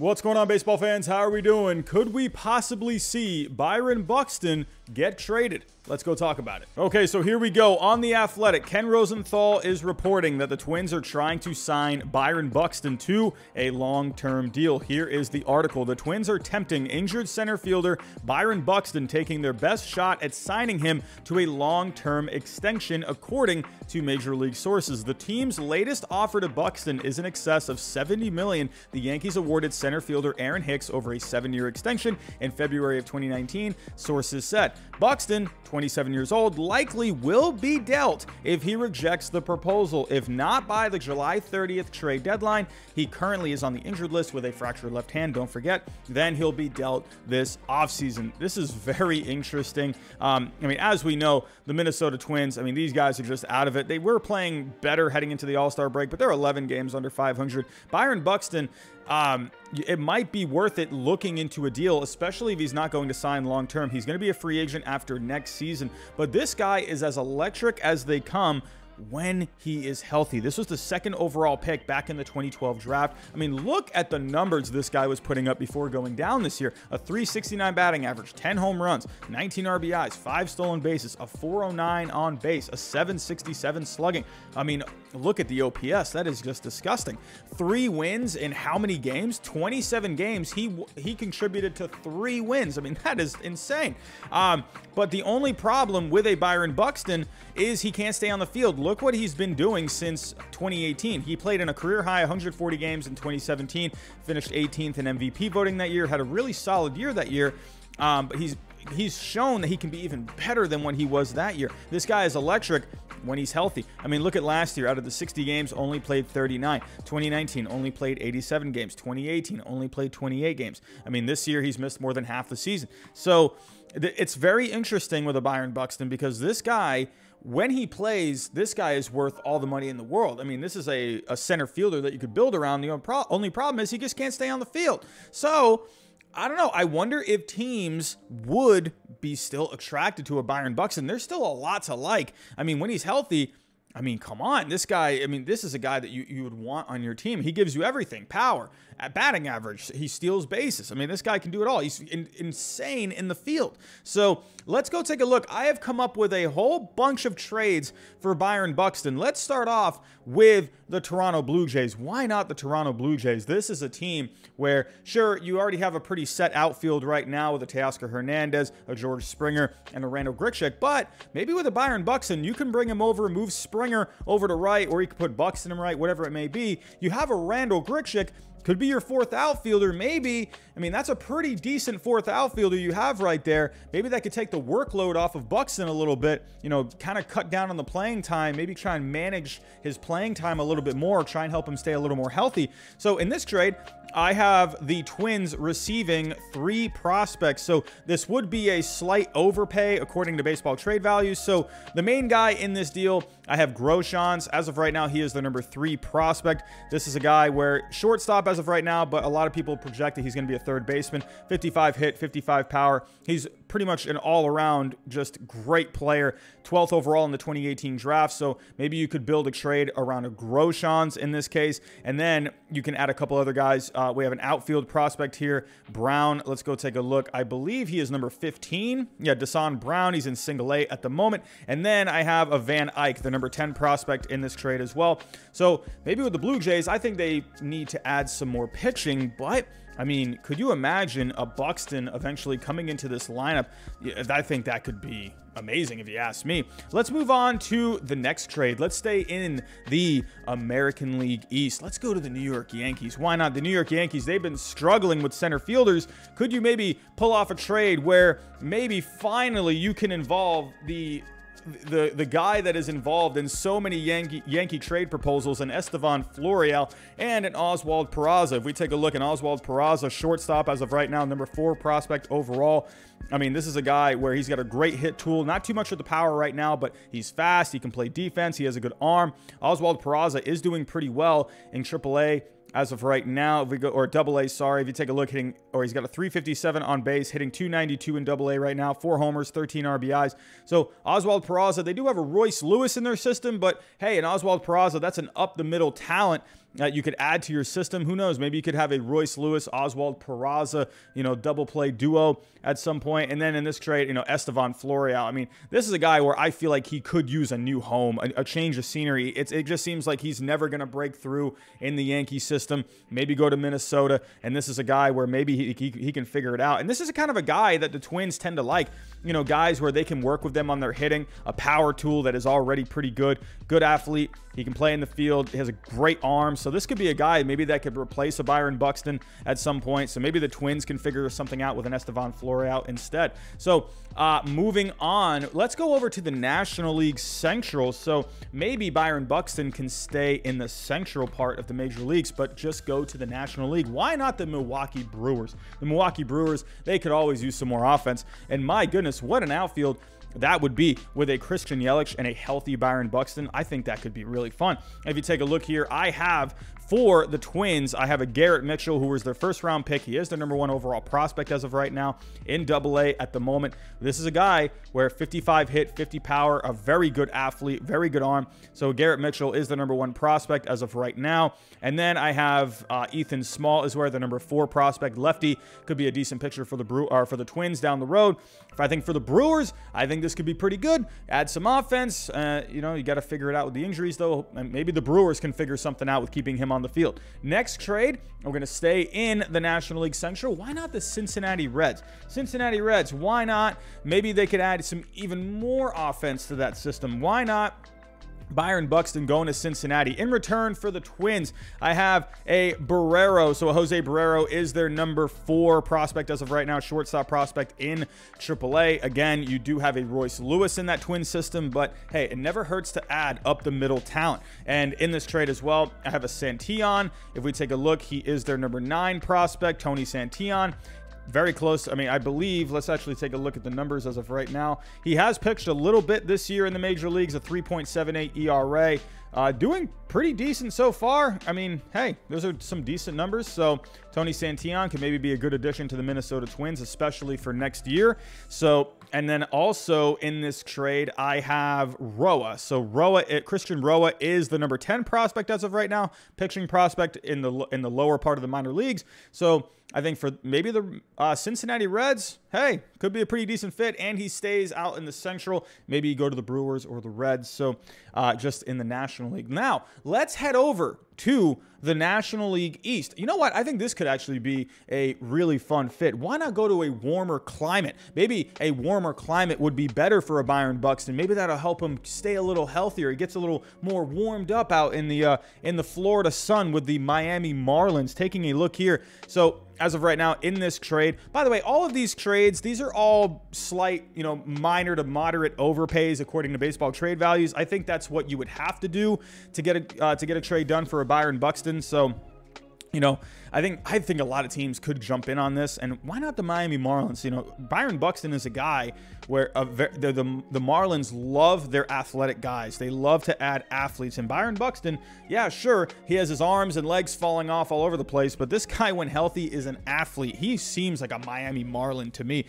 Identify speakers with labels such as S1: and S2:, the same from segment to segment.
S1: What's going on, baseball fans? How are we doing? Could we possibly see Byron Buxton get traded? Let's go talk about it. Okay, so here we go. On The Athletic, Ken Rosenthal is reporting that the Twins are trying to sign Byron Buxton to a long-term deal. Here is the article. The Twins are tempting injured center fielder Byron Buxton, taking their best shot at signing him to a long-term extension, according to Major League sources. The team's latest offer to Buxton is in excess of $70 million. The Yankees awarded center fielder Aaron Hicks over a 7-year extension in February of 2019, sources said. Buxton, 27 years old, likely will be dealt if he rejects the proposal. If not by the July 30th trade deadline, he currently is on the injured list with a fractured left hand, don't forget, then he'll be dealt this offseason. This is very interesting. I mean, as we know, the Minnesota Twins, I mean, these guys are just out of it. They were playing better heading into the All-Star break, but they're 11 games under 500. Byron Buxton, it might be worth it looking into a deal, especially if he's not going to sign long-term. He's going to be a free agent after next season, but this guy is as electric as they come when he is healthy. This was the second overall pick back in the 2012 draft. I mean, look at the numbers this guy was putting up before going down this year. A 369 batting average, 10 home runs, 19 RBIs, 5 stolen bases, a 409 on base, a 767 slugging. I mean, look at the OPS. That is just disgusting. 3 wins in how many games? 27 games. He contributed to 3 wins. I mean, that is insane. But the only problem with a Byron Buxton is he can't stay on the field. Look what he's been doing since 2018. He played in a career-high 140 games in 2017, finished 18th in MVP voting that year, had a really solid year that year, but he's shown that he can be even better than when he was that year. This guy is electric when he's healthy. I mean, look at last year. Out of the 60 games, only played 39. 2019, only played 87 games. 2018, only played 28 games. I mean, this year he's missed more than half the season. So it's very interesting with a Byron Buxton because this guy, when he plays, this guy is worth all the money in the world. I mean, this is a center fielder that you could build around. The only problem is he just can't stay on the field. So I don't know. I wonder if teams would be still attracted to a Byron Buxton. There's still a lot to like. I mean, when he's healthy, I mean, come on. This guy, I mean, this is a guy that you would want on your team. He gives you everything. Power, at batting average. He steals bases. I mean, this guy can do it all. He's insane in the field. So let's go take a look. I have come up with a whole bunch of trades for Byron Buxton. Let's start off with the Toronto Blue Jays. Why not the Toronto Blue Jays? This is a team where, sure, you already have a pretty set outfield right now with a Teoscar Hernandez, a George Springer, and a Randall Grichuk, but maybe with a Byron Buxton, you can bring him over, move Springer over to right, or you could put Buxton in right, whatever it may be. You have a Randall Grichuk, could be your 4th outfielder, maybe. I mean, that's a pretty decent 4th outfielder you have right there. Maybe that could take the workload off of Buxton a little bit, you know, kind of cut down on the playing time, maybe try and manage his playing time a little bit more, try and help him stay a little more healthy. So in this trade, I have the Twins receiving 3 prospects. So this would be a slight overpay according to baseball trade values. So the main guy in this deal, I have Groshans. As of right now, he is the number 3 prospect. This is a guy where shortstop as of right now, but a lot of people project that he's going to be a 3rd baseman. 55 hit, 55 power. He's pretty much an all-around just great player. 12th overall in the 2018 draft. So maybe you could build a trade around a Groshans in this case, and then you can add a couple other guys. We have an outfield prospect here, Brown. Let's go take a look. I believe he is number 15. Yeah, Desan Brown. He's in single A at the moment. And then I have a Van Eyck, the number 10 prospect in this trade as well. So maybe with the Blue Jays, I think they need to add some more pitching, but I mean, could you imagine a Buxton eventually coming into this lineup? I think that could be amazing if you ask me. Let's move on to the next trade. Let's stay in the American League East. Let's go to the New York Yankees. Why not? The New York Yankees, they've been struggling with center fielders. Could you maybe pull off a trade where maybe finally you can involve the guy that is involved in so many Yankee trade proposals, and Estevan Florial and an Oswald Peraza? If we take a look at Oswald Peraza, shortstop as of right now, number 4 prospect overall. I mean, this is a guy where he's got a great hit tool, not too much with the power right now, but he's fast, he can play defense, he has a good arm. Oswald Peraza is doing pretty well in AAA as of right now, if we go, or AA, sorry, if you take a look, hitting, or he's got a 357 on base, hitting 292 in AA right now, 4 homers, 13 RBIs. So Oswald Peraza, they do have a Royce Lewis in their system, but hey, in Oswald Peraza, that's an up-the-middle talent that you could add to your system. Who knows? Maybe you could have a Royce Lewis, Oswald Peraza, double play duo at some point. And then in this trade, Estevan Florial. I mean, this is a guy where I feel like he could use a new home, a change of scenery. It just seems like he's never going to break through in the Yankee system. Maybe go to Minnesota. And this is a guy where maybe he can figure it out. And this is a kind of a guy that the Twins tend to like, guys where they can work with them on their hitting, a power tool that is already pretty good athlete. He can play in the field. He has a great arm. So this could be a guy maybe that could replace a Byron Buxton at some point. So maybe the Twins can figure something out with an Estevan Florial instead. So moving on, let's go over to the National League Central. So maybe Byron Buxton can stay in the central part of the major leagues, but just go to the National League. Why not the Milwaukee Brewers? The Milwaukee Brewers, they could always use some more offense. And my goodness, what an outfield that would be with a Christian Yelich and a healthy Byron Buxton. I think that could be really fun. If you take a look here, I have for the Twins, I have a Garrett Mitchell, who was their first-round pick. He is the #1 overall prospect as of right now in AA at the moment. This is a guy where 55 hit, 50 power, a very good athlete, very good arm. So Garrett Mitchell is the #1 prospect as of right now. And then I have Ethan Small is where the #4 prospect. Lefty could be a decent picture for the Twins down the road. If I think for the Brewers, I think this could be pretty good. Add some offense. You got to figure it out with the injuries, though. And maybe the Brewers can figure something out with keeping him on the field. Next trade, we're going to stay in the National League Central. Why not the Cincinnati Reds? Cincinnati Reds, why not? Maybe they could add some even more offense to that system. Why not Byron Buxton going to Cincinnati? In return for the Twins, I have a Barrero. So Jose Barrero is their #4 prospect as of right now, shortstop prospect in AAA. Again, you do have a Royce Lewis in that Twin system, but hey, it never hurts to add up the middle talent. And in this trade as well, I have a Santillan. If we take a look, he is their #9 prospect, Tony Santillan. Very close. I mean, I believe, let's actually take a look at the numbers as of right now. He has pitched a little bit this year in the major leagues, a 3.78 ERA. Doing pretty decent so far. I mean, hey, those are some decent numbers. So Tony Santillan could maybe be a good addition to the Minnesota Twins, especially for next year. So, and then also in this trade, I have Roa. So Christian Roa is the #10 prospect as of right now, pitching prospect in the lower part of the minor leagues. So I think for maybe the Cincinnati Reds, hey, could be a pretty decent fit, and he stays out in the Central. Maybe you go to the Brewers or the Reds, so just in the National League. Now, let's head over to the National League East. You know what? I think this could actually be a really fun fit. Why not go to a warmer climate? Maybe a warmer climate would be better for a Byron Buxton. Maybe that'll help him stay a little healthier. He gets a little more warmed up out in the Florida sun with the Miami Marlins. Taking a look here. So as of right now in this trade, by the way, all of these trades, these are all slight, minor to moderate overpays according to baseball trade values. I think that's what you would have to do to get a trade done for a Byron Buxton. So, I think a lot of teams could jump in on this, and why not the Miami Marlins? Byron Buxton is a guy where the Marlins love their athletic guys. They love to add athletes, and Byron Buxton, yeah, sure, he has his arms and legs falling off all over the place, but this guy, when healthy, is an athlete. He seems like a Miami Marlin to me.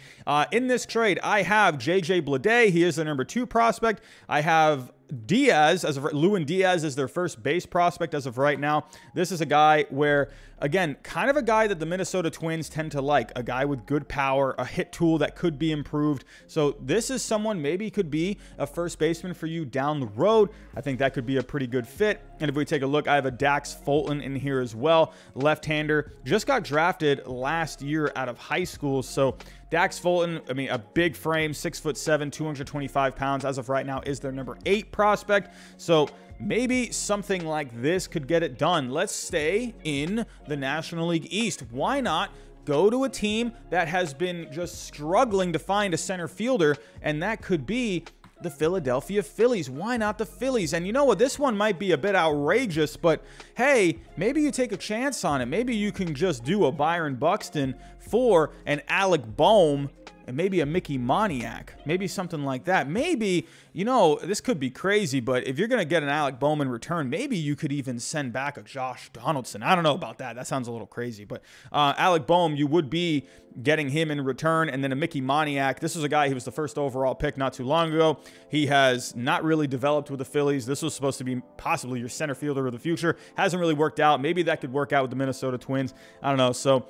S1: In this trade, I have JJ Bleday. He is the #2 prospect. I have Diaz, Lewin Diaz is their first base prospect as of right now. This is a guy where, again, kind of a guy that the Minnesota Twins tend to like, a guy with good power, a hit tool that could be improved. So this is someone maybe could be a first baseman for you down the road. I think that could be a pretty good fit. And if we take a look, I have a Dax Fulton in here as well. Left-hander, just got drafted last year out of high school. So Dax Fulton, I mean, a big frame, 6'7", 225 pounds as of right now, is their #8 prospect. So maybe something like this could get it done. Let's stay in the National League East. Why not go to a team that has been just struggling to find a center fielder, and that could be the Philadelphia Phillies. Why not the Phillies? And you know what? This one might be a bit outrageous, but hey, maybe you take a chance on it. Maybe you can just do a Byron Buxton for an Alec Boehm and maybe a Mickey Moniak, maybe something like that. Maybe, you know, this could be crazy, but if you're going to get an Alec Bowman return, maybe you could even send back a Josh Donaldson. I don't know about that. That sounds a little crazy, but Alec Bohm, you would be getting him in return, and then a Mickey Moniak. This was a guy, he was the first overall pick not too long ago. He has not really developed with the Phillies. This was supposed to be possibly your center fielder of the future. Hasn't really worked out. Maybe that could work out with the Minnesota Twins. I don't know. So,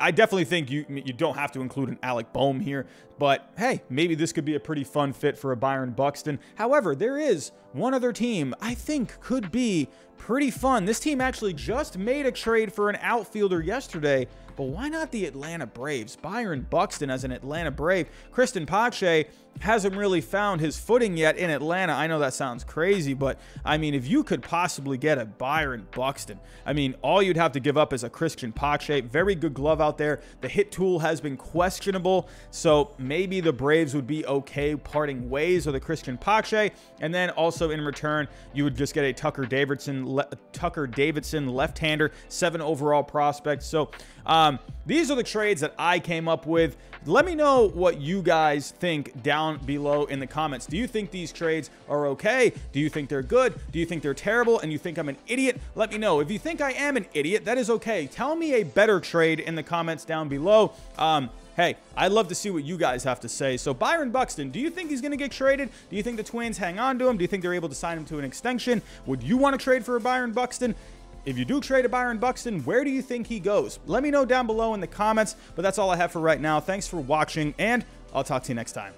S1: I definitely think you don't have to include an Alec Bohm here, but hey, maybe this could be a pretty fun fit for a Byron Buxton. However, there is one other team I think could be pretty fun. This team actually just made a trade for an outfielder yesterday, but why not the Atlanta Braves? Byron Buxton as an Atlanta Brave. Christian Pache hasn't really found his footing yet in Atlanta. I know that sounds crazy, but I mean, if you could possibly get a Byron Buxton, I mean, all you'd have to give up is a Christian Pache. Very good glove out there. The hit tool has been questionable, so maybe the Braves would be okay parting ways with a Christian Pache, and then also in return, you would just get a Tucker Davidson left-hander, 7 overall prospect. So these are the trades that I came up with. Let me know what you guys think down below in the comments. Do you think these trades are okay? Do you think they're good? Do you think they're terrible? And you think I'm an idiot? Let me know. If you think I am an idiot, that is okay. Tell me a better trade in the comments down below. Hey, I'd love to see what you guys have to say. So Byron Buxton, do you think he's going to get traded? Do you think the Twins hang on to him? Do you think they're able to sign him to an extension? Would you want to trade for a Byron Buxton? If you do trade a Byron Buxton, where do you think he goes? Let me know down below in the comments, but that's all I have for right now. Thanks for watching, and I'll talk to you next time.